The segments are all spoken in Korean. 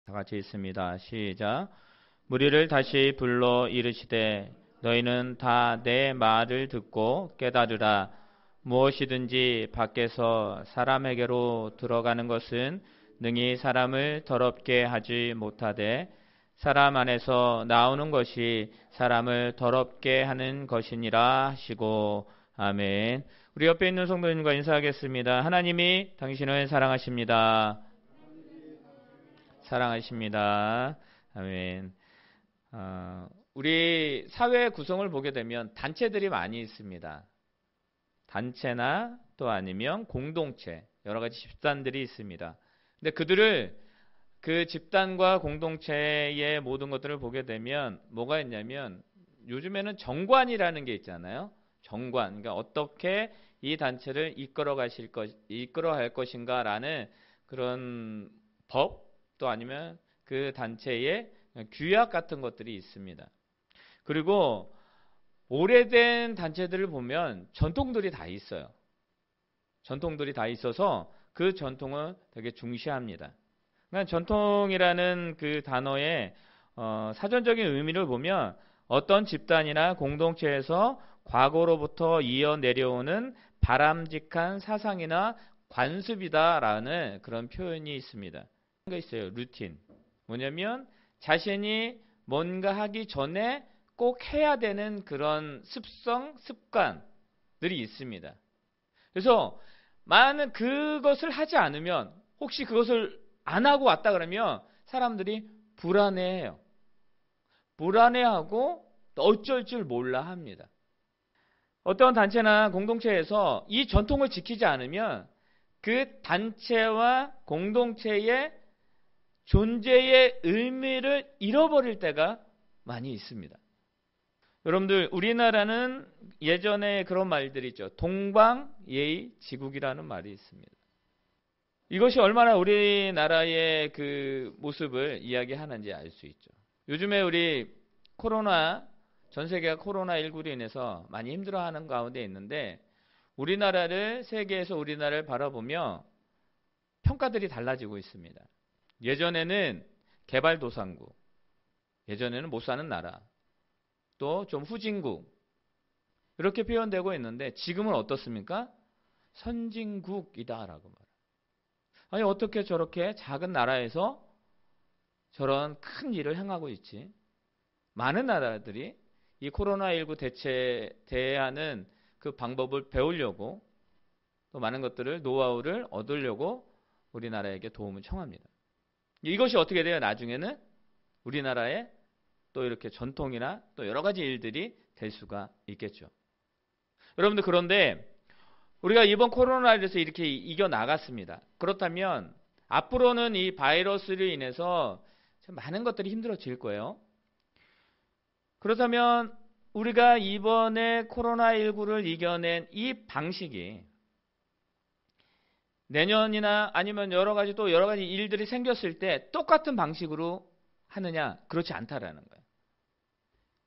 다 같이 있습니다. 시작. 무리를 다시 불러 이르시되 너희는 다 내 말을 듣고 깨달으라. 무엇이든지 밖에서 사람에게로 들어가는 것은 능히 사람을 더럽게 하지 못하되 사람 안에서 나오는 것이 사람을 더럽게 하는 것이니라 하시고. 아멘. 우리 옆에 있는 성도님과 인사하겠습니다. 하나님이 당신을 사랑하십니다. 사랑하십니다. 아멘. 우리 사회 구성을 보게 되면 단체들이 많이 있습니다. 단체나 또 아니면 공동체, 여러 가지 집단들이 있습니다. 근데 그 집단과 공동체의 모든 것들을 보게 되면 뭐가 있냐면 요즘에는 정관이라는 게 있잖아요. 정관, 그러니까 어떻게 이 단체를 이끌어갈 것인가라는 그런 법, 또 아니면 그 단체의 규약 같은 것들이 있습니다. 그리고 오래된 단체들을 보면 전통들이 다 있어요. 전통들이 다 있어서 그 전통을 되게 중시합니다. 그러니까 전통이라는 그 단어의 사전적인 의미를 보면 어떤 집단이나 공동체에서 과거로부터 이어 내려오는 바람직한 사상이나 관습이다라는 그런 표현이 있습니다. 게 있어요. 루틴. 뭐냐면 자신이 뭔가 하기 전에 꼭 해야 되는 그런 습관들이 있습니다. 그래서 많은 그것을 하지 않으면, 혹시 그것을 안 하고 왔다 그러면 사람들이 불안해해요. 불안해하고 어쩔 줄 몰라 합니다. 어떤 단체나 공동체에서 이 전통을 지키지 않으면 그 단체와 공동체의 존재의 의미를 잃어버릴 때가 많이 있습니다. 여러분들, 우리나라는 예전에 그런 말들이 있죠. 동방예의지국이라는 말이 있습니다. 이것이 얼마나 우리나라의 그 모습을 이야기하는지 알 수 있죠. 요즘에 우리 전 세계가 코로나19로 인해서 많이 힘들어하는 가운데 있는데 세계에서 우리나라를 바라보며 평가들이 달라지고 있습니다. 예전에는 개발도상국, 예전에는 못 사는 나라, 또 좀 후진국, 이렇게 표현되고 있는데 지금은 어떻습니까? 선진국이다라고 말해요. 아니, 어떻게 저렇게 작은 나라에서 저런 큰 일을 행하고 있지? 많은 나라들이 이 코로나19 대하는 그 방법을 배우려고, 또 많은 것들을, 노하우를 얻으려고 우리나라에게 도움을 청합니다. 이것이 어떻게 돼요? 나중에는 우리나라의 또 이렇게 전통이나 또 여러 가지 일들이 될 수가 있겠죠. 여러분들, 그런데 우리가 이번 코로나에서 이렇게 이겨나갔습니다. 그렇다면 앞으로는 이 바이러스로 인해서 많은 것들이 힘들어질 거예요. 그렇다면 우리가 이번에 코로나19를 이겨낸 이 방식이 내년이나 아니면 여러 가지 일들이 생겼을 때 똑같은 방식으로 하느냐? 그렇지 않다라는 거예요.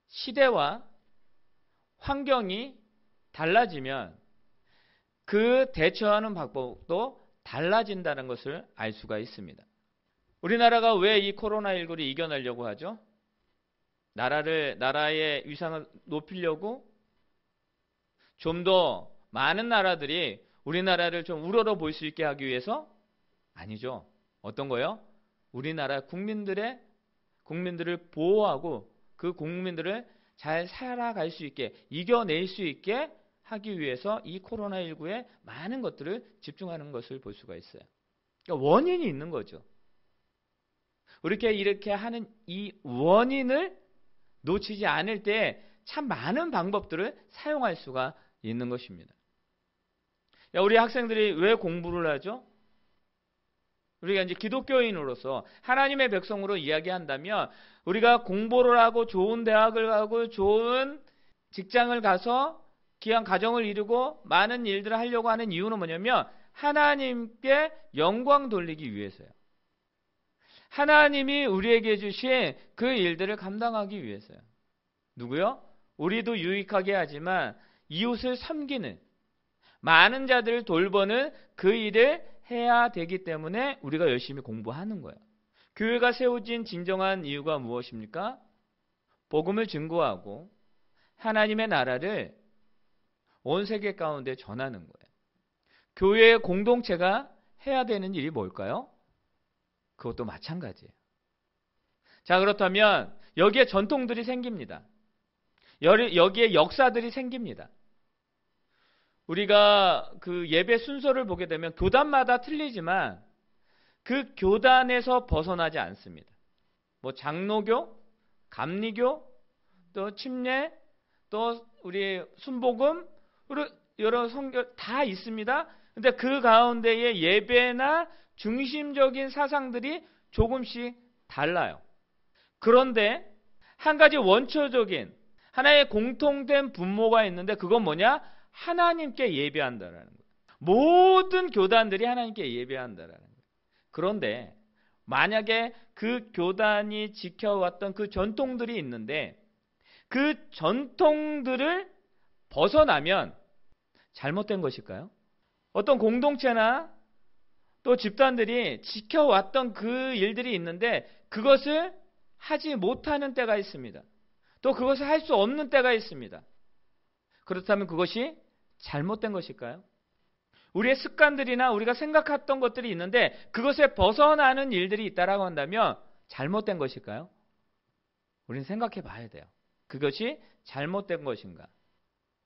시대와 환경이 달라지면 그 대처하는 방법도 달라진다는 것을 알 수가 있습니다. 우리나라가 왜 이 코로나19를 이겨내려고 하죠? 나라의 위상을 높이려고? 좀 더 많은 나라들이 우리나라를 좀 우러러 볼 수 있게 하기 위해서? 아니죠. 어떤 거요? 우리나라 국민들을 보호하고 그 국민들을 잘 살아갈 수 있게, 이겨낼 수 있게 하기 위해서 이 코로나19에 많은 것들을 집중하는 것을 볼 수가 있어요. 그러니까 원인이 있는 거죠. 이렇게 하는 이 원인을 놓치지 않을 때 참 많은 방법들을 사용할 수가 있는 것입니다. 우리 학생들이 왜 공부를 하죠? 우리가 이제 기독교인으로서 하나님의 백성으로 이야기한다면 우리가 공부를 하고 좋은 대학을 가고 좋은 직장을 가서 귀한 가정을 이루고 많은 일들을 하려고 하는 이유는 뭐냐면 하나님께 영광 돌리기 위해서요. 하나님이 우리에게 주신 그 일들을 감당하기 위해서요. 누구요? 우리도 유익하게 하지만 이웃을 섬기는, 많은 자들을 돌보는 그 일을 해야 되기 때문에 우리가 열심히 공부하는 거예요. 교회가 세워진 진정한 이유가 무엇입니까? 복음을 증거하고 하나님의 나라를 온 세계 가운데 전하는 거예요. 교회의 공동체가 해야 되는 일이 뭘까요? 그것도 마찬가지예요. 자, 그렇다면 여기에 전통들이 생깁니다. 여기에 역사들이 생깁니다. 우리가 그 예배 순서를 보게 되면 교단마다 틀리지만 그 교단에서 벗어나지 않습니다. 뭐 장로교, 감리교, 또 침례, 또 우리 순복음, 여러 성교 다 있습니다. 근데 그 가운데의 예배나 중심적인 사상들이 조금씩 달라요. 그런데 한 가지 원초적인 하나의 공통된 분모가 있는데 그건 뭐냐? 하나님께 예배한다라는 거예요. 모든 교단들이 하나님께 예배한다라는 거예요. 그런데 만약에 그 교단이 지켜왔던 그 전통들이 있는데 그 전통들을 벗어나면 잘못된 것일까요? 어떤 공동체나 또 집단들이 지켜왔던 그 일들이 있는데 그것을 하지 못하는 때가 있습니다. 또 그것을 할 수 없는 때가 있습니다. 그렇다면 그것이 잘못된 것일까요? 우리의 습관들이나 우리가 생각했던 것들이 있는데 그것에 벗어나는 일들이 있다라고 한다면 잘못된 것일까요? 우리는 생각해 봐야 돼요. 그것이 잘못된 것인가?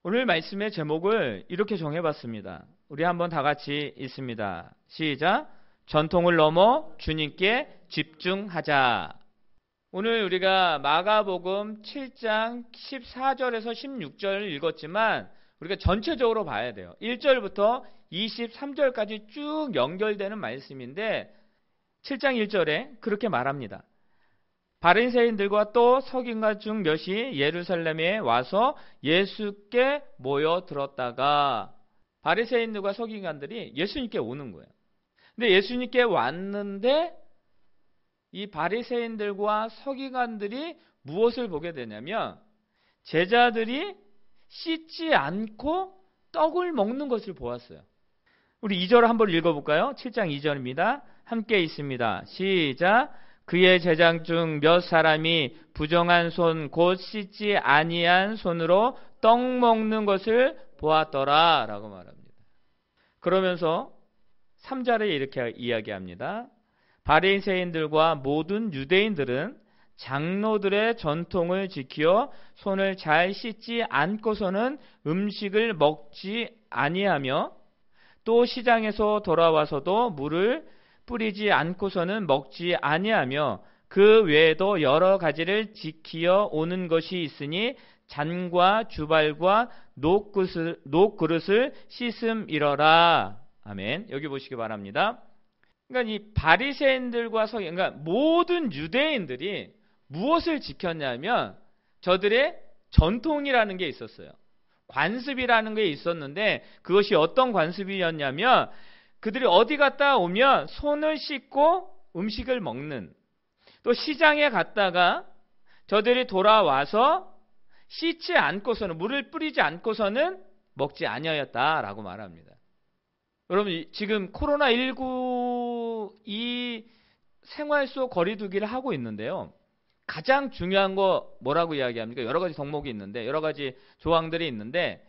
오늘 말씀의 제목을 이렇게 정해봤습니다. 우리 한번 다 같이 읽습니다. 시작. 전통을 넘어 주님께 집중하자. 오늘 우리가 마가복음 7장 14절에서 16절 읽었지만 우리가 전체적으로 봐야 돼요. 1절부터 23절까지 쭉 연결되는 말씀인데 7장 1절에 그렇게 말합니다. 바리새인들과 또 서기관 중 몇이 예루살렘에 와서 예수께 모여들었다가 바리새인들과 서기관들이 예수님께 오는 거예요. 근데 예수님께 왔는데 이 바리새인들과 서기관들이 무엇을 보게 되냐면 제자들이 씻지 않고 떡을 먹는 것을 보았어요. 우리 2절 한번 읽어볼까요? 7장 2절입니다. 함께 있습니다. 시작. 그의 제자 중 몇 사람이 부정한 손 곧 씻지 아니한 손으로 떡 먹는 것을 보았더라 라고 말합니다. 그러면서 3절에 이렇게 이야기합니다. 바리새인들과 모든 유대인들은 장로들의 전통을 지켜 손을 잘 씻지 않고서는 음식을 먹지 아니하며 또 시장에서 돌아와서도 물을 뿌리지 않고서는 먹지 아니하며 그 외에도 여러 가지를 지키어 오는 것이 있으니 잔과 주발과 녹그릇을 씻음이러라. 아멘. 여기 보시기 바랍니다. 그러니까 이 바리새인들과 그러니까 모든 유대인들이 무엇을 지켰냐면 저들의 전통이라는 게 있었어요. 관습이라는 게 있었는데 그것이 어떤 관습이었냐면 그들이 어디 갔다 오면 손을 씻고 음식을 먹는, 또 시장에 갔다가 저들이 돌아와서 씻지 않고서는, 물을 뿌리지 않고서는 먹지 아니하였다라고 말합니다. 여러분 지금 코로나19 이 생활 속 거리두기를 하고 있는데요. 가장 중요한 거 뭐라고 이야기합니까? 여러 가지 덕목이 있는데 여러 가지 조항들이 있는데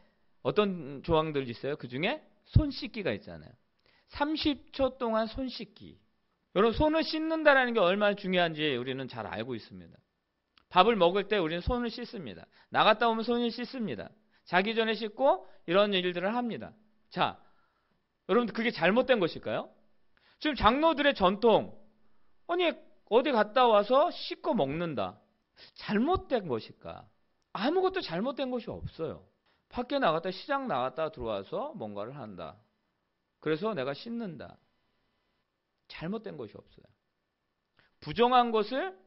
어떤 조항들이 있어요? 그 중에 손 씻기가 있잖아요. 30초 동안 손 씻기. 여러분 손을 씻는다라는 게 얼마나 중요한지 우리는 잘 알고 있습니다. 밥을 먹을 때 우리는 손을 씻습니다. 나갔다 오면 손을 씻습니다. 자기 전에 씻고 이런 일들을 합니다. 자, 여러분 그게 잘못된 것일까요? 지금 장로들의 전통, 아니 어디 갔다 와서 씻고 먹는다. 잘못된 것일까? 아무것도 잘못된 것이 없어요. 밖에 나갔다 시장 나갔다 들어와서 뭔가를 한다. 그래서 내가 씻는다. 잘못된 것이 없어요. 부정한 것을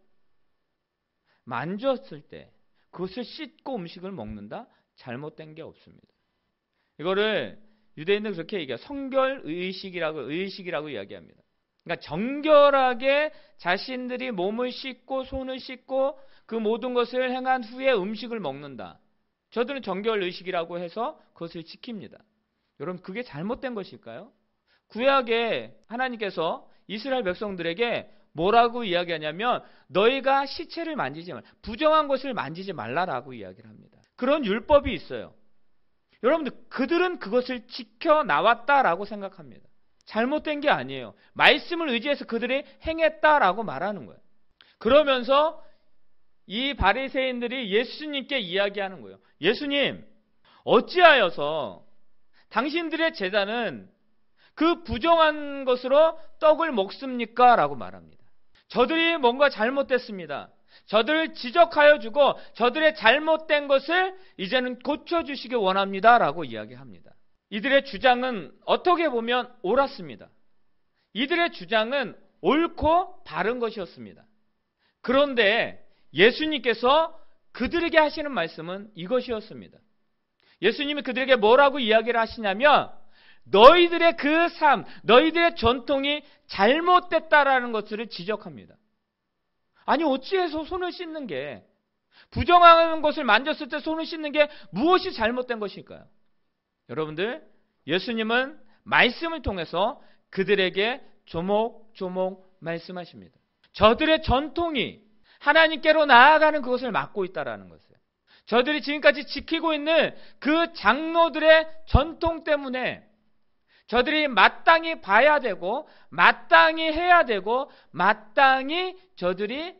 만졌을 때 그것을 씻고 음식을 먹는다? 잘못된 게 없습니다. 이거를 유대인들은 그렇게 얘기해요. 성결의식이라고 이야기합니다. 그러니까 정결하게 자신들이 몸을 씻고 손을 씻고 그 모든 것을 행한 후에 음식을 먹는다. 저들은 정결의식이라고 해서 그것을 지킵니다. 여러분 그게 잘못된 것일까요? 구약에 하나님께서 이스라엘 백성들에게 뭐라고 이야기하냐면 너희가 시체를 만지지 말라. 부정한 것을 만지지 말라라고 이야기를 합니다. 그런 율법이 있어요. 여러분들 그들은 그것을 지켜 나왔다라고 생각합니다. 잘못된 게 아니에요. 말씀을 의지해서 그들이 행했다라고 말하는 거예요. 그러면서 이 바리새인들이 예수님께 이야기하는 거예요. 예수님, 어찌하여서 당신들의 제자는 그 부정한 것으로 떡을 먹습니까? 라고 말합니다. 저들이 뭔가 잘못됐습니다. 저들을 지적하여 주고 저들의 잘못된 것을 이제는 고쳐주시기 원합니다. 라고 이야기합니다. 이들의 주장은 어떻게 보면 옳았습니다. 이들의 주장은 옳고 바른 것이었습니다. 그런데 예수님께서 그들에게 하시는 말씀은 이것이었습니다. 예수님이 그들에게 뭐라고 이야기를 하시냐면 너희들의 그 삶, 너희들의 전통이 잘못됐다라는 것을 지적합니다. 아니 어찌해서 손을 씻는 게 부정한 것을 만졌을 때 손을 씻는 게 무엇이 잘못된 것일까요? 여러분들 예수님은 말씀을 통해서 그들에게 조목조목 말씀하십니다. 저들의 전통이 하나님께로 나아가는 그것을 막고 있다라는 것이에요. 저들이 지금까지 지키고 있는 그 장로들의 전통 때문에 저들이 마땅히 봐야 되고 마땅히 해야 되고 마땅히 저들이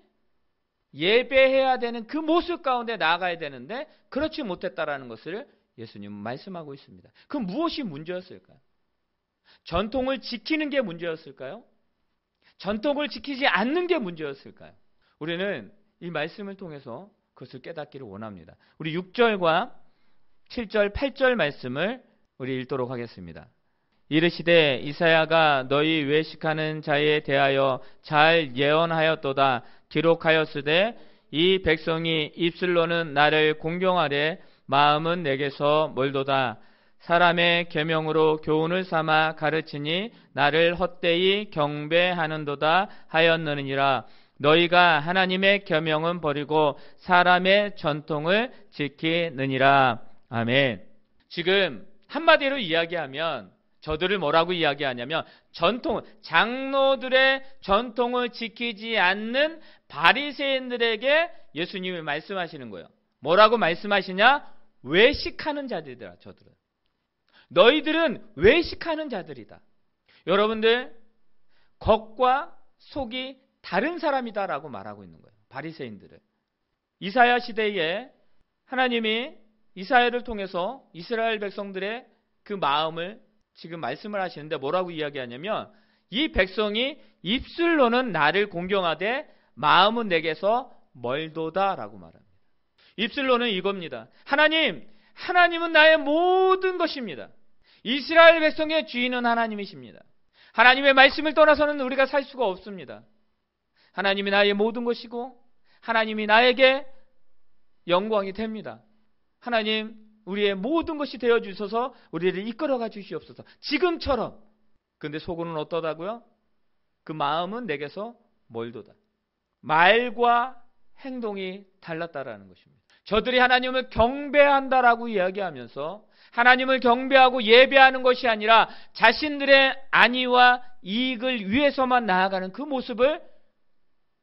예배해야 되는 그 모습 가운데 나아가야 되는데 그렇지 못했다라는 것을 예수님은 말씀하고 있습니다. 그럼 무엇이 문제였을까요? 전통을 지키는 게 문제였을까요? 전통을 지키지 않는 게 문제였을까요? 우리는 이 말씀을 통해서 그것을 깨닫기를 원합니다. 우리 6절과 7절, 8절 말씀을 우리 읽도록 하겠습니다. 이르시되 이사야가 너희 외식하는 자에 대하여 잘 예언하였도다. 기록하였으되 이 백성이 입술로는 나를 공경하되 마음은 내게서 멀도다. 사람의 계명으로 교훈을 삼아 가르치니 나를 헛되이 경배하는도다 하였느니라. 너희가 하나님의 계명은 버리고 사람의 전통을 지키느니라. 아멘. 지금 한마디로 이야기하면 저들을 뭐라고 이야기하냐면 장로들의 전통을 지키지 않는 바리새인들에게 예수님이 말씀하시는 거예요. 뭐라고 말씀하시냐? 외식하는 자들이다. 저들은. 너희들은 외식하는 자들이다. 여러분들 겉과 속이 다른 사람이다라고 말하고 있는 거예요. 바리새인들은. 이사야 시대에 하나님이 이사야를 통해서 이스라엘 백성들의 그 마음을 지금 말씀을 하시는데 뭐라고 이야기하냐면 이 백성이 입술로는 나를 공경하되 마음은 내게서 멀도다라고 말합니다. 입술로는 이겁니다. 하나님은 나의 모든 것입니다. 이스라엘 백성의 주인은 하나님이십니다. 하나님의 말씀을 떠나서는 우리가 살 수가 없습니다. 하나님이 나의 모든 것이고 하나님이 나에게 영광이 됩니다. 하나님 우리의 모든 것이 되어주셔서 우리를 이끌어가 주시옵소서. 지금처럼. 근데 속으로는 어떠다고요? 그 마음은 내게서 멀도다. 말과 행동이 달랐다라는 것입니다. 저들이 하나님을 경배한다라고 이야기하면서 하나님을 경배하고 예배하는 것이 아니라 자신들의 안위와 이익을 위해서만 나아가는 그 모습을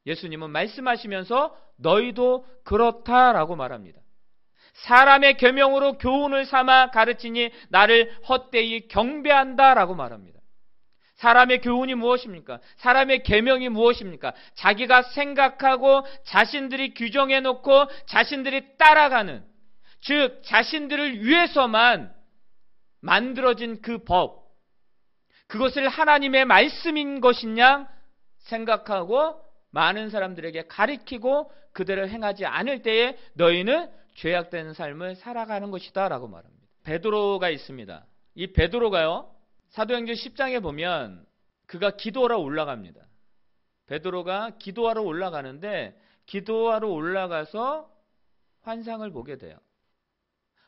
예수님은 말씀하시면서 너희도 그렇다라고 말합니다. 사람의 계명으로 교훈을 삼아 가르치니 나를 헛되이 경배한다라고 말합니다. 사람의 교훈이 무엇입니까? 사람의 계명이 무엇입니까? 자기가 생각하고 자신들이 규정해 놓고 자신들이 따라가는, 즉 자신들을 위해서만 만들어진 그 법, 그것을 하나님의 말씀인 것이냐 생각하고 많은 사람들에게 가르치고 그대로 행하지 않을 때에 너희는 죄악된 삶을 살아가는 것이다 라고 말합니다. 베드로가 있습니다. 이 베드로가요, 사도행전 10장에 보면 그가 기도하러 올라갑니다. 베드로가 기도하러 올라가는데 기도하러 올라가서 환상을 보게 돼요.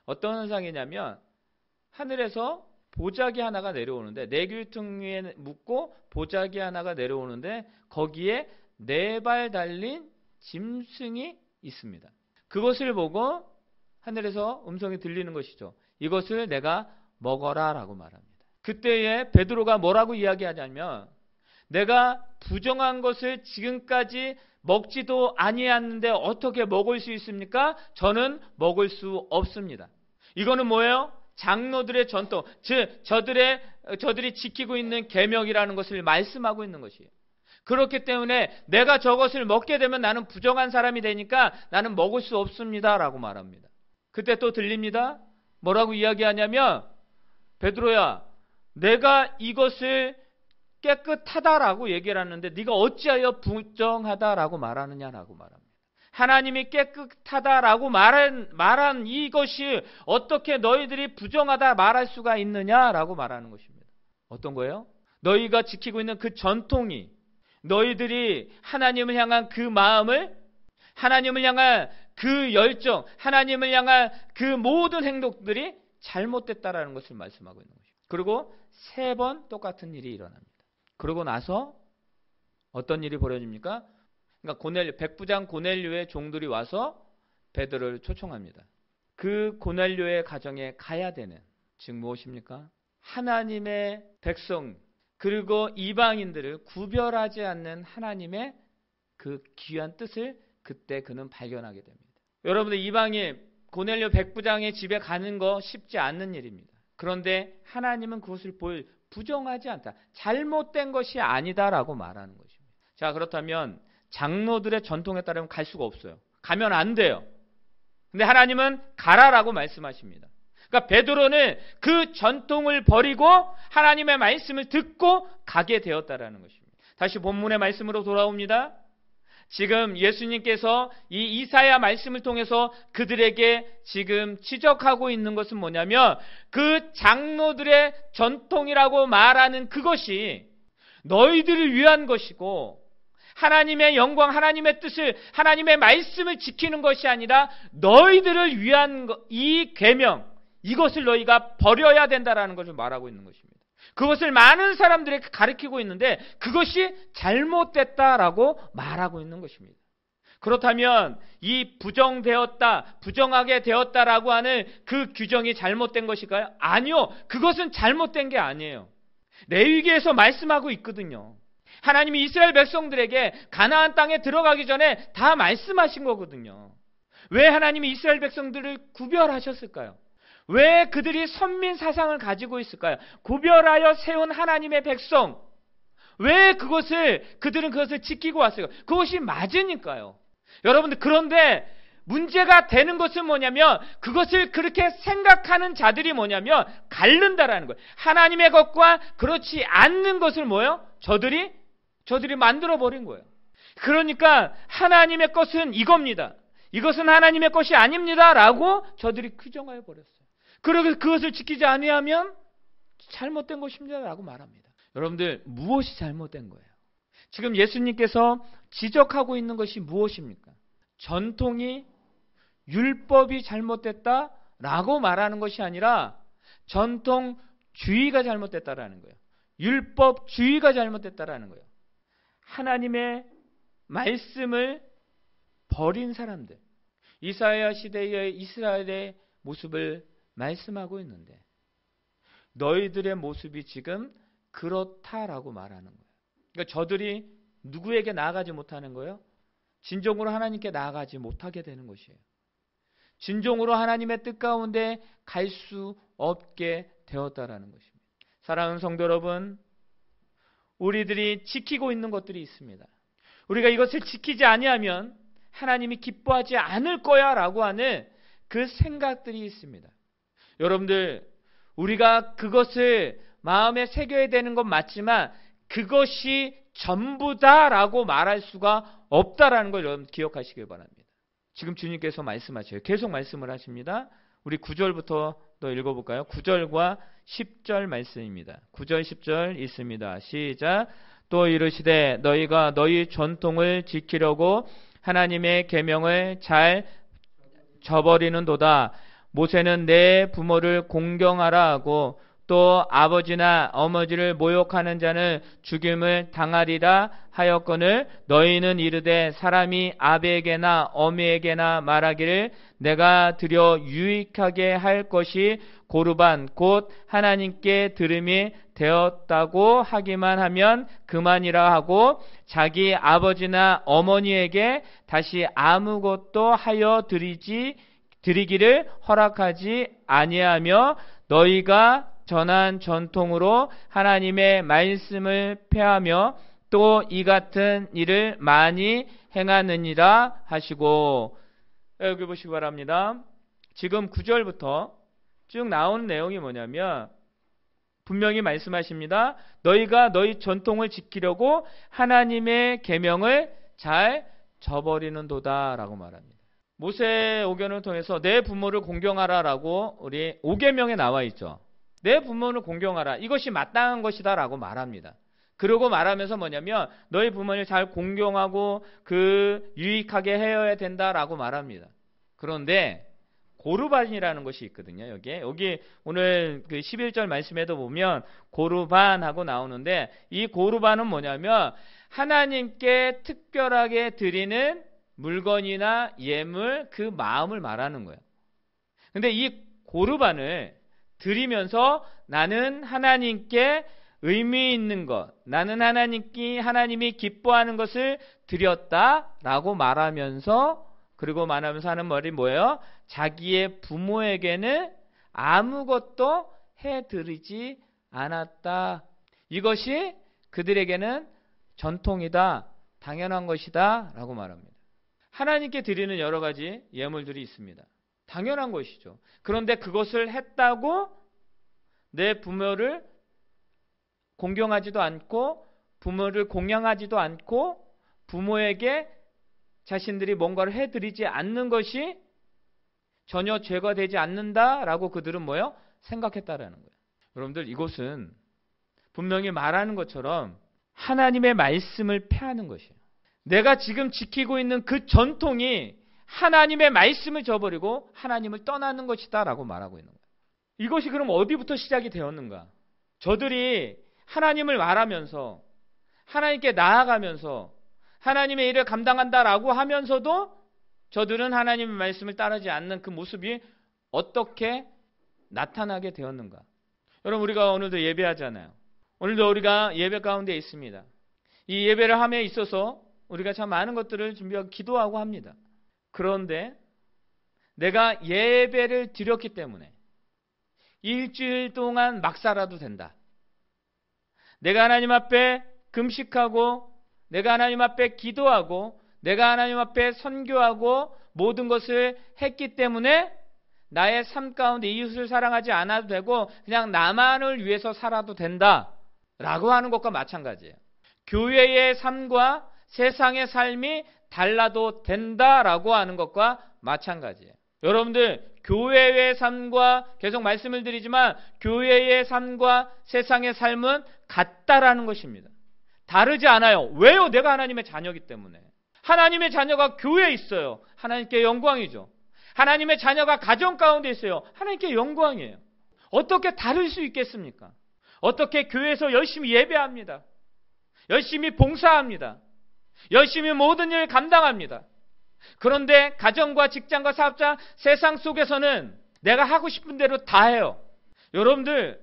어떤 환상이냐면 하늘에서 보자기 하나가 내려오는데 내귀퉁 위에 묻고 보자기 하나가 내려오는데 거기에 4발 달린 짐승이 있습니다. 그것을 보고 하늘에서 음성이 들리는 것이죠. 이것을 내가 먹어라 라고 말합니다. 그때에 베드로가 뭐라고 이야기하냐면 내가 부정한 것을 지금까지 먹지도 아니했는데 어떻게 먹을 수 있습니까? 저는 먹을 수 없습니다. 이거는 뭐예요? 장로들의 전통, 즉 저들이 지키고 있는 계명이라는 것을 말씀하고 있는 것이에요. 그렇기 때문에 내가 저것을 먹게 되면 나는 부정한 사람이 되니까 나는 먹을 수 없습니다라고 말합니다. 그때 또 들립니다. 뭐라고 이야기하냐면, 베드로야, 내가 이것을 깨끗하다라고 얘기를 하는데 네가 어찌하여 부정하다라고 말하느냐라고 말합니다. 하나님이 깨끗하다라고 말한 이것이 어떻게 너희들이 부정하다 말할 수가 있느냐라고 말하는 것입니다. 어떤 거예요? 너희가 지키고 있는 그 전통이, 너희들이 하나님을 향한 그 마음을, 하나님을 향한 그 열정, 하나님을 향한 그 모든 행동들이 잘못됐다라는 것을 말씀하고 있는 것입니다. 그리고 3번 똑같은 일이 일어납니다. 그러고 나서 어떤 일이 벌어집니까? 그러니까 백부장 고넬료의 종들이 와서 베드로를 초청합니다. 그 고넬료의 가정에 가야 되는, 즉 무엇입니까? 하나님의 백성 그리고 이방인들을 구별하지 않는 하나님의 그 귀한 뜻을 그때 그는 발견하게 됩니다. 여러분들, 이방인 고넬료 백부장의 집에 가는 거 쉽지 않는 일입니다. 그런데 하나님은 그것을 부정하지 않다. 잘못된 것이 아니다라고 말하는 것입니다. 자, 그렇다면 장로들의 전통에 따르면 갈 수가 없어요. 가면 안 돼요. 근데 하나님은 가라라고 말씀하십니다. 그러니까 베드로는 그 전통을 버리고 하나님의 말씀을 듣고 가게 되었다라는 것입니다. 다시 본문의 말씀으로 돌아옵니다. 지금 예수님께서 이 이사야 말씀을 통해서 그들에게 지금 지적하고 있는 것은 뭐냐면, 그 장로들의 전통이라고 말하는 그것이 너희들을 위한 것이고, 하나님의 영광, 하나님의 뜻을, 하나님의 말씀을 지키는 것이 아니라 너희들을 위한 이 계명, 이것을 너희가 버려야 된다라는 것을 말하고 있는 것입니다. 그것을 많은 사람들에게 가르치고 있는데 그것이 잘못됐다라고 말하고 있는 것입니다. 그렇다면 이 부정하게 되었다라고 하는 그 규정이 잘못된 것일까요? 아니요. 그것은 잘못된 게 아니에요. 레위기에서 말씀하고 있거든요. 하나님이 이스라엘 백성들에게 가나안 땅에 들어가기 전에 다 말씀하신 거거든요. 왜 하나님이 이스라엘 백성들을 구별하셨을까요? 왜 그들이 선민 사상을 가지고 있을까요? 구별하여 세운 하나님의 백성, 왜 그들은 그것을 지키고 왔어요? 그것이 맞으니까요. 여러분들, 그런데 문제가 되는 것은 뭐냐면, 그것을 그렇게 생각하는 자들이 뭐냐면 갈른다라는 거예요. 하나님의 것과 그렇지 않는 것을 뭐예요? 저들이 만들어버린 거예요. 그러니까 하나님의 것은 이겁니다, 이것은 하나님의 것이 아닙니다 라고 저들이 규정하여 버렸어요. 그러고 그것을 지키지 아니하면 잘못된 것입니다 라고 말합니다. 여러분들, 무엇이 잘못된 거예요? 지금 예수님께서 지적하고 있는 것이 무엇입니까? 전통이, 율법이 잘못됐다라고 말하는 것이 아니라 전통주의가 잘못됐다라는 거예요. 율법주의가 잘못됐다라는 거예요. 하나님의 말씀을 버린 사람들, 이사야 시대의 이스라엘의 모습을 말씀하고 있는데 너희들의 모습이 지금 그렇다라고 말하는 거예요. 그러니까 저들이 누구에게 나아가지 못하는 거예요? 진정으로 하나님께 나아가지 못하게 되는 것이에요. 진정으로 하나님의 뜻 가운데 갈 수 없게 되었다라는 것입니다. 사랑하는 성도 여러분, 우리들이 지키고 있는 것들이 있습니다. 우리가 이것을 지키지 아니하면 하나님이 기뻐하지 않을 거야 라고 하는 그 생각들이 있습니다. 여러분들, 우리가 그것을 마음에 새겨야 되는 건 맞지만 그것이 전부다라고 말할 수가 없다라는 걸 여러분 기억하시길 바랍니다. 지금 주님께서 말씀하셔요. 계속 말씀을 하십니다. 우리 9절부터 또 읽어볼까요? 9절과 10절 말씀입니다. 9절 10절 있습니다. 시작. 또 이르시되 너희가 너희 전통을 지키려고 하나님의 계명을 잘 저버리는도다. 모세는 내 부모를 공경하라 하고 또 아버지나 어머니를 모욕하는 자는 죽임을 당하리라 하였거늘 너희는 이르되 사람이 아비에게나 어미에게나 말하기를 내가 드려 유익하게 할 것이 고르반 곧 하나님께 들음이 되었다고 하기만 하면 그만이라 하고 자기 아버지나 어머니에게 다시 아무것도 하여 드리기를 허락하지 아니하며 너희가 전한 전통으로 하나님의 말씀을 폐하며 또 이 같은 일을 많이 행하느니라 하시고, 여기 보시기 바랍니다. 지금 9절부터 쭉 나오는 내용이 뭐냐면 분명히 말씀하십니다. 너희가 너희 전통을 지키려고 하나님의 계명을 잘 저버리는도다 라고 말합니다. 모세 오경을 통해서 내 부모를 공경하라라고 우리 5계명에 나와 있죠. 내 부모를 공경하라. 이것이 마땅한 것이다 라고 말합니다. 그러고 말하면서 뭐냐면 너희 부모를 잘 공경하고 유익하게 해야 된다라고 말합니다. 그런데 고르반이라는 것이 있거든요. 여기 오늘 그 11절 말씀에도 보면 고르반하고 나오는데 이 고르반은 뭐냐면 하나님께 특별하게 드리는 물건이나 예물 그 마음을 말하는 거예요. 근데 이 고르반을 드리면서 나는 하나님께 의미 있는 것, 나는 하나님이 기뻐하는 것을 드렸다라고 말하면서 그리고 말하면서 하는 말이 뭐예요? 자기의 부모에게는 아무것도 해드리지 않았다. 이것이 그들에게는 전통이다, 당연한 것이다 라고 말합니다. 하나님께 드리는 여러 가지 예물들이 있습니다. 당연한 것이죠. 그런데 그것을 했다고 내 부모를 공경하지도 않고 부모를 공양하지도 않고 부모에게 자신들이 뭔가를 해드리지 않는 것이 전혀 죄가 되지 않는다라고 그들은 뭐예요? 생각했다라는 거예요. 여러분들 이것은 분명히 말하는 것처럼 하나님의 말씀을 폐하는 것이에요. 내가 지금 지키고 있는 그 전통이 하나님의 말씀을 저버리고 하나님을 떠나는 것이다 라고 말하고 있는 거예요. 이것이 그럼 어디부터 시작이 되었는가? 저들이 하나님을 말하면서 하나님께 나아가면서 하나님의 일을 감당한다라고 하면서도 저들은 하나님의 말씀을 따르지 않는 그 모습이 어떻게 나타나게 되었는가? 여러분 우리가 오늘도 예배하잖아요. 오늘도 우리가 예배 가운데 있습니다. 이 예배를 함에 있어서 우리가 참 많은 것들을 준비하고 기도하고 합니다. 그런데 내가 예배를 드렸기 때문에 일주일 동안 막 살아도 된다. 내가 하나님 앞에 금식하고 내가 하나님 앞에 기도하고 내가 하나님 앞에 선교하고 모든 것을 했기 때문에 나의 삶 가운데 이웃을 사랑하지 않아도 되고 그냥 나만을 위해서 살아도 된다라고 하는 것과 마찬가지예요. 교회의 삶과 세상의 삶이 달라도 된다라고 하는 것과 마찬가지예요. 여러분들 교회의 삶과 계속 말씀을 드리지만 교회의 삶과 세상의 삶은 같다라는 것입니다. 다르지 않아요. 왜요? 내가 하나님의 자녀이기 때문에. 하나님의 자녀가 교회에 있어요. 하나님께 영광이죠. 하나님의 자녀가 가정 가운데 있어요. 하나님께 영광이에요. 어떻게 다를 수 있겠습니까? 어떻게 교회에서 열심히 예배합니다. 열심히 봉사합니다. 열심히 모든 일을 감당합니다. 그런데 가정과 직장과 사업자 세상 속에서는 내가 하고 싶은 대로 다 해요. 여러분들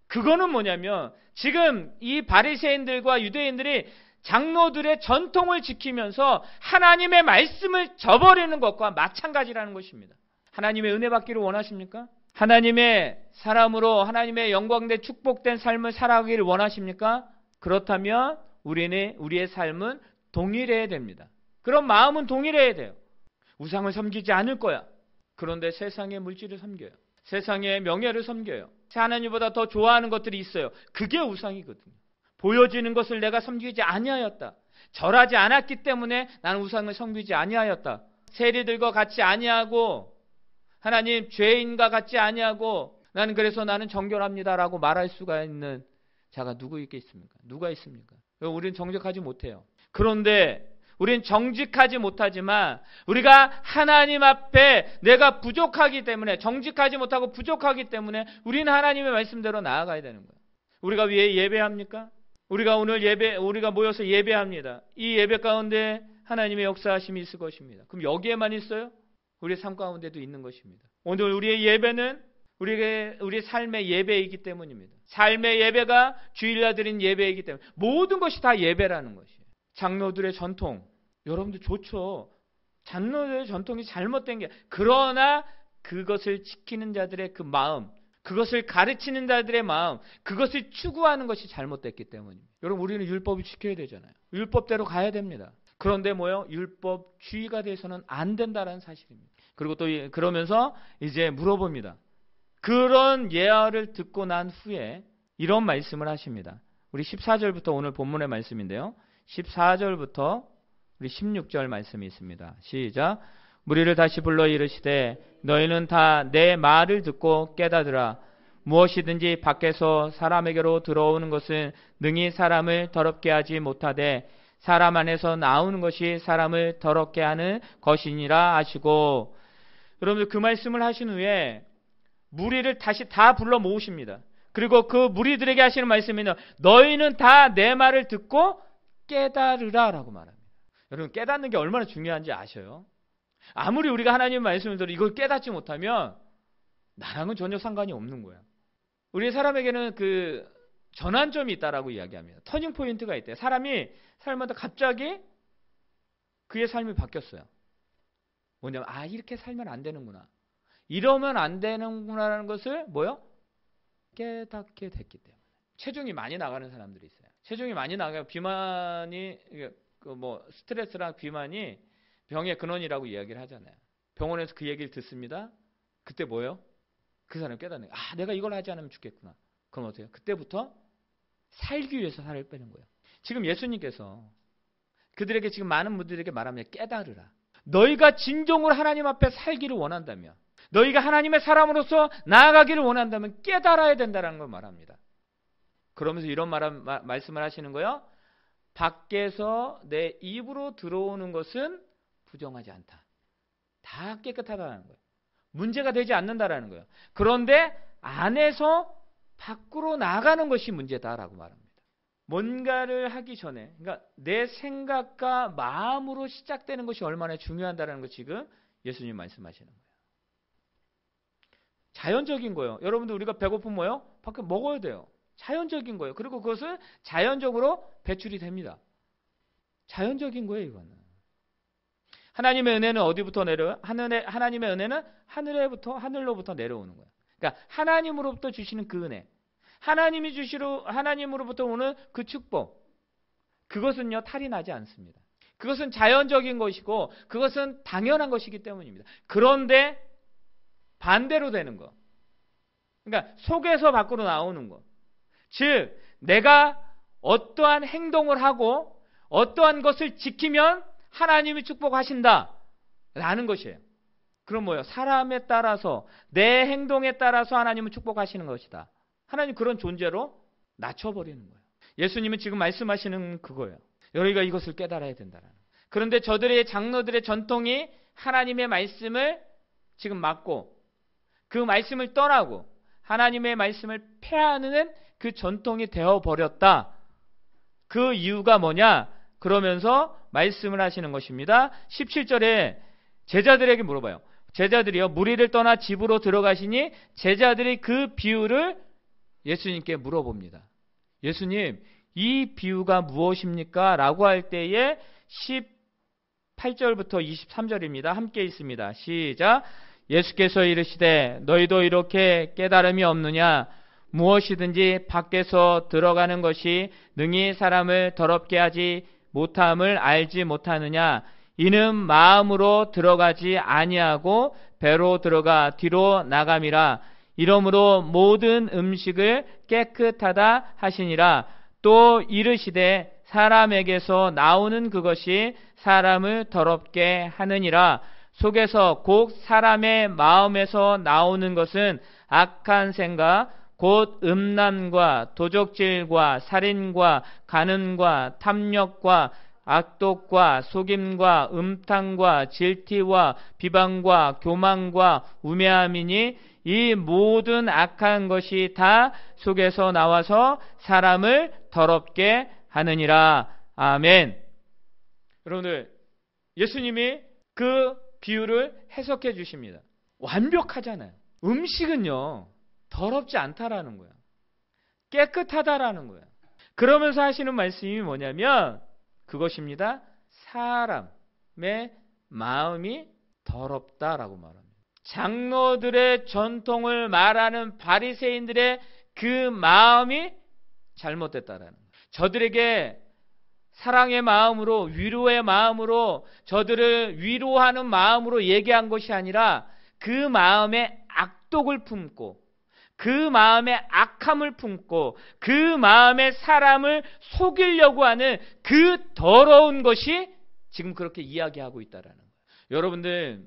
그거는 뭐냐면 지금 이 바리새인들과 유대인들이 장로들의 전통을 지키면서 하나님의 말씀을 저버리는 것과 마찬가지라는 것입니다. 하나님의 은혜 받기를 원하십니까? 하나님의 사람으로 하나님의 영광된 축복된 삶을 살아가기를 원하십니까? 그렇다면 우리의 삶은 동일해야 됩니다. 그런 마음은 동일해야 돼요. 우상을 섬기지 않을 거야. 그런데 세상의 물질을 섬겨요. 세상의 명예를 섬겨요. 하나님보다 더 좋아하는 것들이 있어요. 그게 우상이거든요. 보여지는 것을 내가 섬기지 아니하였다. 절하지 않았기 때문에 나는 우상을 섬기지 아니하였다. 세리들과 같이 아니하고 하나님 죄인과 같지 아니하고 나는 정결합니다라고 말할 수가 있는 자가 누구 있겠습니까? 누가 있습니까? 우리는 정직하지 못해요. 그런데 우린 정직하지 못하지만 우리가 하나님 앞에 내가 부족하기 때문에, 정직하지 못하고 부족하기 때문에 우리는 하나님의 말씀대로 나아가야 되는 거예요. 우리가 왜 예배합니까? 우리가 오늘 우리가 모여서 예배합니다. 이 예배 가운데 하나님의 역사하심이 있을 것입니다. 그럼 여기에만 있어요? 우리의 삶 가운데도 있는 것입니다. 오늘 우리의 예배는 우리의 삶의 예배이기 때문입니다. 삶의 예배가 주일날 드린 예배이기 때문에 모든 것이 다 예배라는 것이에요. 장로들의 전통, 여러분들 좋죠. 장로들의 전통이 잘못된 게, 그러나 그것을 지키는 자들의 그 마음, 그것을 가르치는 자들의 마음, 그것을 추구하는 것이 잘못됐기 때문입니다. 여러분, 우리는 율법을 지켜야 되잖아요. 율법대로 가야 됩니다. 그런데 뭐요? 율법주의가 돼서는 안 된다는 사실입니다. 그리고 또 그러면서 이제 물어봅니다. 그런 예화를 듣고 난 후에 이런 말씀을 하십니다. 우리 14절부터 오늘 본문의 말씀인데요. 14절부터 우리 16절 말씀이 있습니다. 시작. 무리를 다시 불러 이르시되 너희는 다 내 말을 듣고 깨닫으라. 무엇이든지 밖에서 사람에게로 들어오는 것은 능히 사람을 더럽게 하지 못하되 사람 안에서 나오는 것이 사람을 더럽게 하는 것이니라 하시고, 여러분들 그 말씀을 하신 후에 무리를 다시 다 불러 모으십니다. 그리고 그 무리들에게 하시는 말씀이는 너희는 다 내 말을 듣고 깨달으라 라고 말합니다. 여러분, 깨닫는 게 얼마나 중요한지 아셔요? 아무리 우리가 하나님의 말씀을 들어 이걸 깨닫지 못하면 나랑은 전혀 상관이 없는 거야. 우리 사람에게는 그 전환점이 있다라고 이야기합니다. 터닝 포인트가 있대요. 사람이 살면서 갑자기 그의 삶이 바뀌었어요. 뭐냐면, 이렇게 살면 안 되는구나, 이러면 안 되는구나라는 것을 깨닫게 됐기 때문에. 체중이 많이 나가는 사람들이 있어요. 체중이 많이 나가요. 비만이, 스트레스랑 비만이 병의 근원이라고 이야기를 하잖아요. 병원에서 그 얘기를 듣습니다. 그때 그 사람이 깨닫는 거예요. 내가 이걸 하지 않으면 죽겠구나. 그럼 어때요? 그때부터 살기 위해서 살을 빼는 거예요. 지금 예수님께서 그들에게, 지금 많은 분들에게 말하면 깨달으라. 너희가 진정으로 하나님 앞에 살기를 원한다면, 너희가 하나님의 사람으로서 나아가기를 원한다면 깨달아야 된다는 걸 말합니다. 그러면서 이런 말씀을 하시는 거예요. 밖에서 내 입으로 들어오는 것은 부정하지 않다. 다 깨끗하다는 거예요. 문제가 되지 않는다라는 거예요. 그런데 안에서 밖으로 나가는 것이 문제다라고 말합니다. 뭔가를 하기 전에, 그러니까 내 생각과 마음으로 시작되는 것이 얼마나 중요하다는 거 지금 예수님 말씀하시는 거예요. 자연적인 거예요. 여러분들, 우리가 배고프면 밖에 먹어야 돼요. 자연적인 거예요. 그리고 그것은 자연적으로 배출이 됩니다. 자연적인 거예요, 이거는. 하나님의 은혜는 어디부터 내려요? 하나님의 은혜는 하늘로부터 내려오는 거예요. 그러니까 하나님으로부터 주시는 그 은혜, 하나님으로부터 오는 그 축복, 그것은요 탈이 나지 않습니다. 그것은 자연적인 것이고 그것은 당연한 것이기 때문입니다. 그런데 반대로 되는 것, 그러니까 속에서 밖으로 나오는 것, 즉 내가 어떠한 행동을 하고 어떠한 것을 지키면 하나님이 축복하신다 라는 것이에요. 그럼 뭐예요? 사람에 따라서, 내 행동에 따라서 하나님은 축복하시는 것이다. 하나님 그런 존재로 낮춰버리는 거예요. 예수님은 지금 말씀하시는 그거예요. 너희가 이것을 깨달아야 된다라는. 그런데 저들의 장로들의 전통이 하나님의 말씀을 지금 막고 그 말씀을 떠나고 하나님의 말씀을 폐하는 그 전통이 되어버렸다. 그 이유가 뭐냐? 그러면서 말씀을 하시는 것입니다. 17절에 제자들에게 물어봐요. 제자들이요, 무리를 떠나 집으로 들어가시니 제자들이 그 비유를 예수님께 물어봅니다. 예수님, 이 비유가 무엇입니까? 라고 할 때에 18절부터 23절입니다. 함께 있습니다. 시작. 예수께서 이르시되 너희도 이렇게 깨달음이 없느냐? 무엇이든지 밖에서 들어가는 것이 능히 사람을 더럽게 하지 못함을 알지 못하느냐? 이는 마음으로 들어가지 아니하고 배로 들어가 뒤로 나감이라. 이러므로 모든 음식을 깨끗하다 하시니라. 또 이르시되 사람에게서 나오는 그것이 사람을 더럽게 하느니라. 속에서 곧 사람의 마음에서 나오는 것은 악한 생각 곧 음란과 도적질과 살인과 간음과 탐욕과 악독과 속임과 음탕과 질티와 비방과 교만과 우매함이니 이 모든 악한 것이 다 속에서 나와서 사람을 더럽게 하느니라. 아멘. 여러분들, 예수님이 그 비유를 해석해 주십니다. 완벽하잖아요. 음식은요, 더럽지 않다라는 거야. 깨끗하다라는 거야. 그러면서 하시는 말씀이 뭐냐면 그것입니다. 사람의 마음이 더럽다라고 말합니다. 장로들의 전통을 말하는 바리새인들의 그 마음이 잘못됐다라는 거예요. 저들에게 사랑의 마음으로, 위로의 마음으로, 저들을 위로하는 마음으로 얘기한 것이 아니라 그 마음에 악독을 품고, 그 마음에 악함을 품고, 그 마음에 사람을 속이려고 하는 그 더러운 것이 지금 그렇게 이야기하고 있다라는 거예요. 여러분들,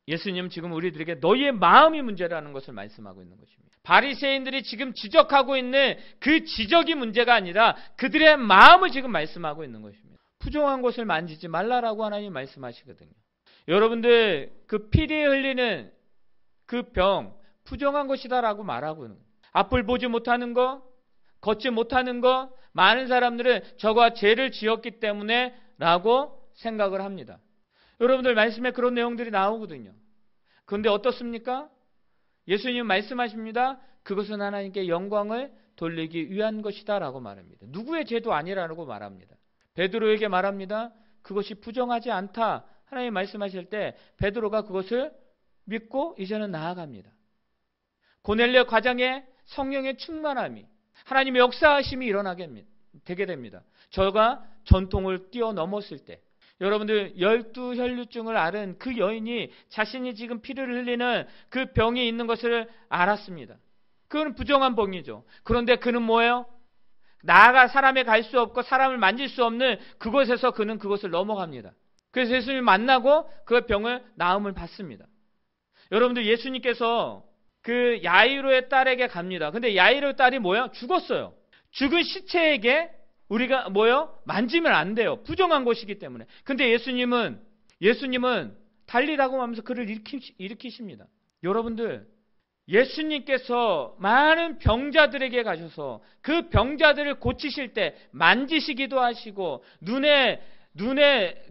예수님 지금 우리들에게 너희의 마음이 문제라는 것을 말씀하고 있는 것입니다. 바리새인들이 지금 지적하고 있는 그 지적이 문제가 아니라 그들의 마음을 지금 말씀하고 있는 것입니다. 부정한 것을 만지지 말라라고 하나님 말씀하시거든요. 여러분들, 그 피리 흘리는 그 병, 부정한 것이다라고 말하고 있는 거예요. 앞을 보지 못하는 거, 걷지 못하는 거, 많은 사람들은 저가 죄를 지었기 때문에 라고 생각을 합니다. 여러분들 말씀에 그런 내용들이 나오거든요. 그런데 어떻습니까? 예수님 말씀하십니다. 그것은 하나님께 영광을 돌리기 위한 것이다 라고 말합니다. 누구의 죄도 아니라고 말합니다. 베드로에게 말합니다. 그것이 부정하지 않다. 하나님 말씀하실 때 베드로가 그것을 믿고 이제는 나아갑니다. 고넬료 과장의 성령의 충만함이, 하나님의 역사하심이 되게 됩니다. 저가 전통을 뛰어넘었을 때, 여러분들 12혈류증을 앓은 그 여인이 자신이 지금 피를 흘리는 그 병이 있는 것을 알았습니다. 그건 부정한 병이죠. 그런데 그는 뭐예요? 나아가 사람에 갈 수 없고 사람을 만질 수 없는 그곳에서 그는 그것을 넘어갑니다. 그래서 예수님을 만나고 그 병을 나음을 받습니다. 여러분들, 예수님께서 그 야이로의 딸에게 갑니다. 근데 야이로의 딸이 뭐예요? 죽었어요. 죽은 시체에게 우리가 뭐요? 만지면 안 돼요. 부정한 것이기 때문에. 근데 예수님은 달리라고 하면서 그를 일으키십니다. 여러분들, 예수님께서 많은 병자들에게 가셔서 그 병자들을 고치실 때 만지시기도 하시고 눈에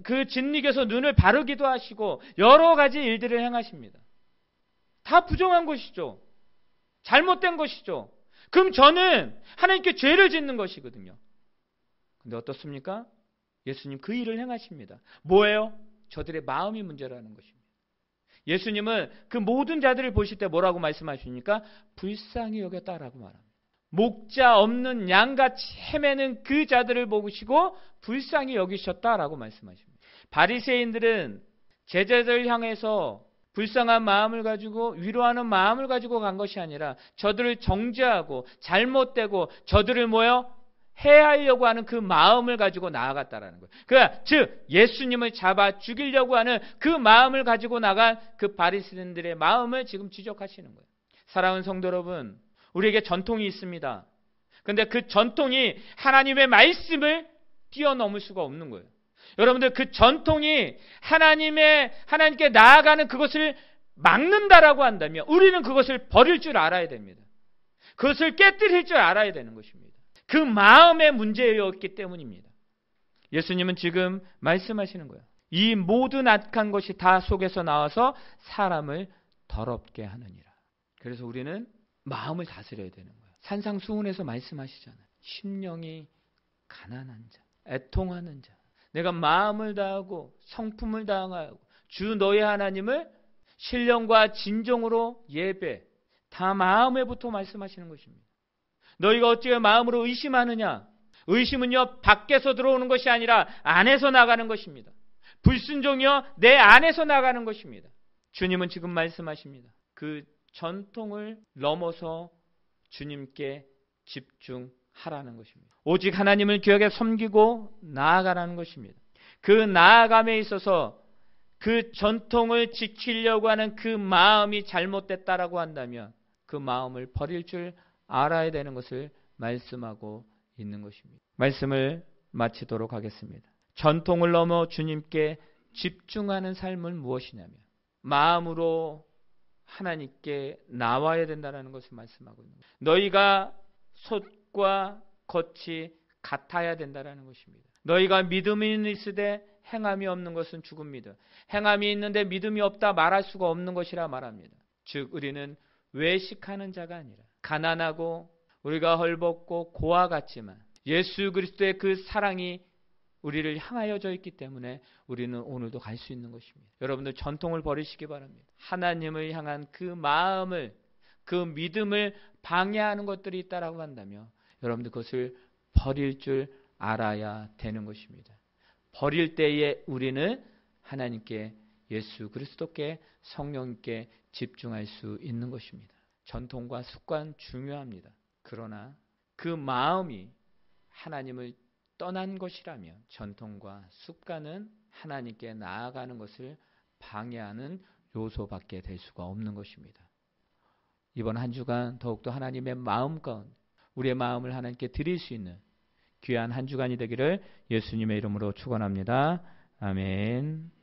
그 진릭에서 눈을 바르기도 하시고 여러 가지 일들을 행하십니다. 다 부정한 것이죠. 잘못된 것이죠. 그럼 저는 하나님께 죄를 짓는 것이거든요. 근데 어떻습니까? 예수님 그 일을 행하십니다. 뭐예요? 저들의 마음이 문제라는 것입니다. 예수님은 그 모든 자들을 보실 때 뭐라고 말씀하십니까? 불쌍히 여겼다라고 말합니다. 목자 없는 양같이 헤매는 그 자들을 보시고 불쌍히 여기셨다라고 말씀하십니다. 바리새인들은 제자들 향해서 불쌍한 마음을 가지고 위로하는 마음을 가지고 간 것이 아니라 저들을 정죄하고 잘못되고 저들을 해하려고 하는 그 마음을 가지고 나아갔다라는 거예요. 그러니까 즉 예수님을 잡아 죽이려고 하는 그 마음을 가지고 나간 그 바리새인들의 마음을 지금 지적하시는 거예요. 사랑하는 성도 여러분, 우리에게 전통이 있습니다. 그런데 그 전통이 하나님의 말씀을 뛰어넘을 수가 없는 거예요. 여러분들, 그 전통이 하나님께 나아가는 그것을 막는다라고 한다면 우리는 그것을 버릴 줄 알아야 됩니다. 그것을 깨뜨릴 줄 알아야 되는 것입니다. 그 마음의 문제였기 때문입니다. 예수님은 지금 말씀하시는 거예요. 이 모든 악한 것이 다 속에서 나와서 사람을 더럽게 하느니라. 그래서 우리는 마음을 다스려야 되는 거예요. 산상수훈에서 말씀하시잖아요. 심령이 가난한 자, 애통하는 자, 내가 마음을 다하고 성품을 다하고 주 너의 하나님을 신령과 진정으로 예배, 다 마음에부터 말씀하시는 것입니다. 너희가 어찌 마음으로 의심하느냐? 의심은요, 밖에서 들어오는 것이 아니라 안에서 나가는 것입니다. 불순종이요, 내 안에서 나가는 것입니다. 주님은 지금 말씀하십니다. 그 전통을 넘어서 주님께 집중하라는 것입니다. 오직 하나님을 기억해 섬기고 나아가라는 것입니다. 그 나아감에 있어서 그 전통을 지키려고 하는 그 마음이 잘못됐다라고 한다면 그 마음을 버릴 줄 알아야 되는 것을 말씀하고 있는 것입니다. 말씀을 마치도록 하겠습니다. 전통을 넘어 주님께 집중하는 삶은 무엇이냐면 마음으로 하나님께 나와야 된다는 것을 말씀하고 있는 거예요. 너희가 솥과 겉이 같아야 된다는 것입니다. 너희가 믿음이 있으되 행함이 없는 것은 죽음이다. 행함이 있는데 믿음이 없다 말할 수가 없는 것이라 말합니다. 즉 우리는 외식하는 자가 아니라 가난하고 우리가 헐벗고 고아 같지만 예수 그리스도의 그 사랑이 우리를 향하여져 있기 때문에 우리는 오늘도 갈 수 있는 것입니다. 여러분들 전통을 버리시기 바랍니다. 하나님을 향한 그 마음을, 그 믿음을 방해하는 것들이 있다라고 한다면 여러분들 그것을 버릴 줄 알아야 되는 것입니다. 버릴 때에 우리는 하나님께, 예수 그리스도께, 성령께 집중할 수 있는 것입니다. 전통과 습관 중요합니다. 그러나 그 마음이 하나님을 떠난 것이라면 전통과 습관은 하나님께 나아가는 것을 방해하는 요소밖에 될 수가 없는 것입니다. 이번 한 주간 더욱더 하나님의 마음 가운데 우리의 마음을 하나님께 드릴 수 있는 귀한 한 주간이 되기를 예수님의 이름으로 축원합니다. 아멘.